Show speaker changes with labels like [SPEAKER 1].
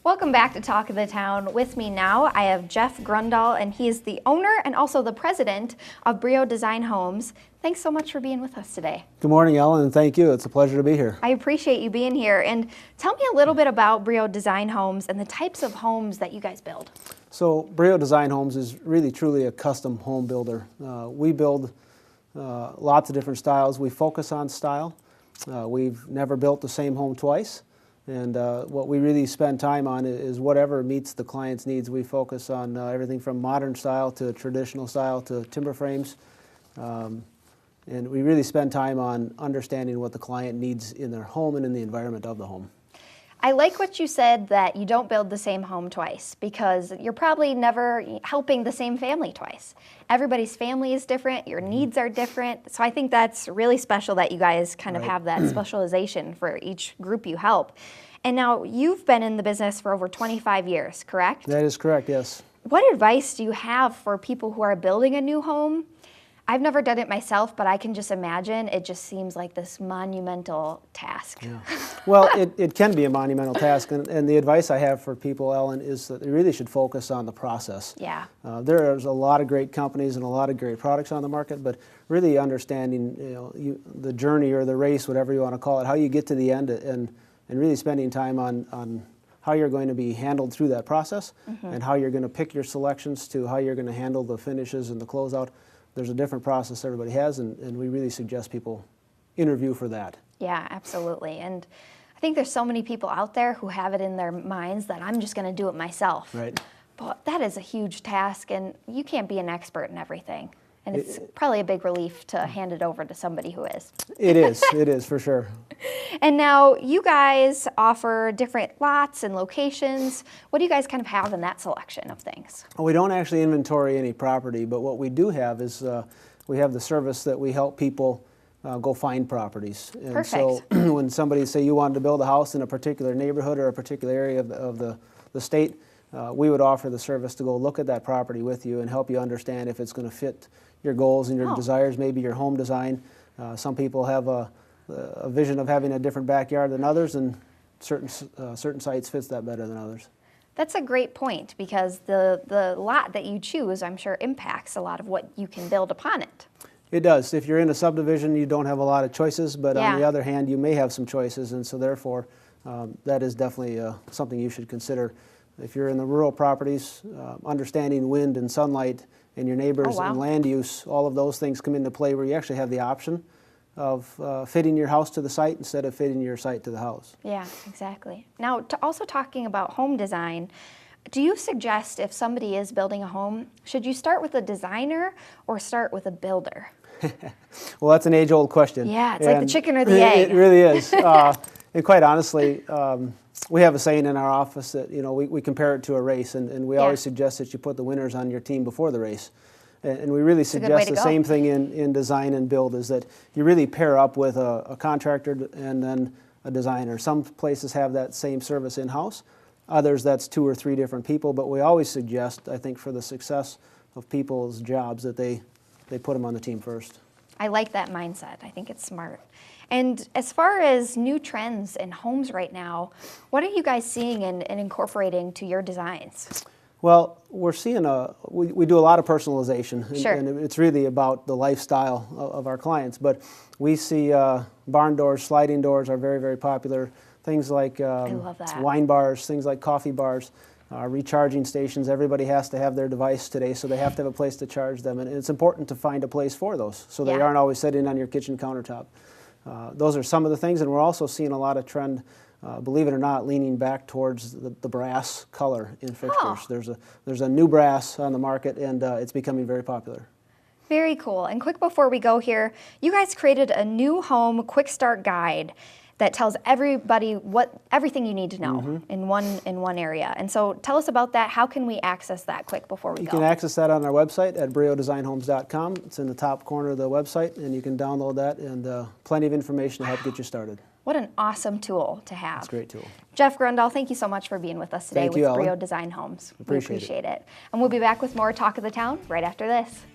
[SPEAKER 1] Welcome back to Talk of the Town. With me now, I have Jeff Grundahl, and he is the owner and also the president of Brio Design Homes. Thanks so much for being with us today.
[SPEAKER 2] Good morning, Ellen, and thank you. It's a pleasure to be here.
[SPEAKER 1] I appreciate you being here. And tell me a little bit about Brio Design Homes and the types of homes that you guys build.
[SPEAKER 2] So Brio Design Homes is really truly a custom home builder. We build lots of different styles. We focus on style. We've never built the same home twice. And what we really spend time on is whatever meets the client's needs. We focus on everything from modern style to traditional style to timber frames. And we really spend time on understanding what the client needs in their home and in the environment of the home.
[SPEAKER 1] I like what you said that you don't build the same home twice, because you're probably never helping the same family twice. Everybody's family is different, your needs are different. So I think that's really special that you guys kind of have that specialization for each group you help. And now you've been in the business for over 25 years, correct?
[SPEAKER 2] That is correct, yes.
[SPEAKER 1] What advice do you have for people who are building a new home? I've never done it myself, but I can just imagine it just seems like this monumental task.
[SPEAKER 2] Yeah. Well, it can be a monumental task, and the advice I have for people, Ellen, is that they really should focus on the process.
[SPEAKER 1] Yeah.
[SPEAKER 2] There's a lot of great companies and a lot of great products on the market, but really understanding the journey or the race, whatever you want to call it, how you get to the end, and really spending time on how you're going to be handled through that process, and how you're going to pick your selections to how you're going to handle the finishes and the closeout. There's a different process everybody has, and we really suggest people interview for that.
[SPEAKER 1] Yeah, absolutely. And I think there's so many people out there who have it in their minds that I'm just going to do it myself.
[SPEAKER 2] Right.
[SPEAKER 1] But that is a huge task, and you can't be an expert in everything. And it's probably a big relief to hand it over to somebody who is.
[SPEAKER 2] It is for sure.
[SPEAKER 1] And now you guys offer different lots and locations. What do you guys kind of have in that selection of things?
[SPEAKER 2] Well, we don't actually inventory any property, but what we do have is we have the service that we help people go find properties. And
[SPEAKER 1] Perfect.
[SPEAKER 2] So when somebody say you wanted to build a house in a particular neighborhood or a particular area of the state, we would offer the service to go look at that property with you and help you understand if it's going to fit your goals and your desires, maybe your home design. Some people have a vision of having a different backyard than others, and certain sites fits that better than others.
[SPEAKER 1] That's a great point, because the lot that you choose, I'm sure, impacts a lot of what you can build upon it.
[SPEAKER 2] It does. If you're in a subdivision, you don't have a lot of choices, but on the other hand, you may have some choices, and so therefore, that is definitely something you should consider. If you're in the rural properties, understanding wind and sunlight and your neighbors and land use, all of those things come into play where you actually have the option of fitting your house to the site instead of fitting your site to the house.
[SPEAKER 1] Yeah, exactly. Now, also talking about home design, do you suggest if somebody is building a home, should you start with a designer or start with a builder?
[SPEAKER 2] Well, that's an age-old question.
[SPEAKER 1] Yeah, it's like the chicken or the egg.
[SPEAKER 2] It really is. And quite honestly, we have a saying in our office that we compare it to a race, and we always suggest that you put the winners on your team before the race. And we really suggest the same thing in design and build, is that you really pair up with a contractor and then a designer. Some places have that same service in-house. Others, that's 2 or 3 different people. But we always suggest, I think, for the success of people's jobs, that they put them on the team first.
[SPEAKER 1] I like that mindset. I think it's smart. And as far as new trends in homes right now, what are you guys seeing and incorporating to your designs?
[SPEAKER 2] Well, we're seeing we do a lot of personalization, and it's really about the lifestyle of our clients. But we see barn doors, sliding doors are very, very popular. Things like
[SPEAKER 1] I love that.
[SPEAKER 2] wine bars, things like coffee bars, recharging stations. Everybody has to have their device today, so they have to have a place to charge them. And it's important to find a place for those, so they aren't always sitting on your kitchen countertop. Those are some of the things, and we're also seeing a lot of trend, believe it or not, leaning back towards the brass color in fixtures. There's a new brass on the market, and it's becoming very popular.
[SPEAKER 1] Very cool. And quick before we go here, you guys created a new home quick start guide that tells everybody everything you need to know in one area. And so tell us about that. How can we access that quick before we go?
[SPEAKER 2] You can access that on our website at briodesignhomes.com. It's in the top corner of the website, and you can download that, and plenty of information to help get you started.
[SPEAKER 1] What an awesome tool to have.
[SPEAKER 2] It's a great tool.
[SPEAKER 1] Jeff Grundahl, thank you so much for being with us today with Brio Design Homes.
[SPEAKER 2] Appreciate
[SPEAKER 1] it. And we'll be back with more Talk of the Town right after this.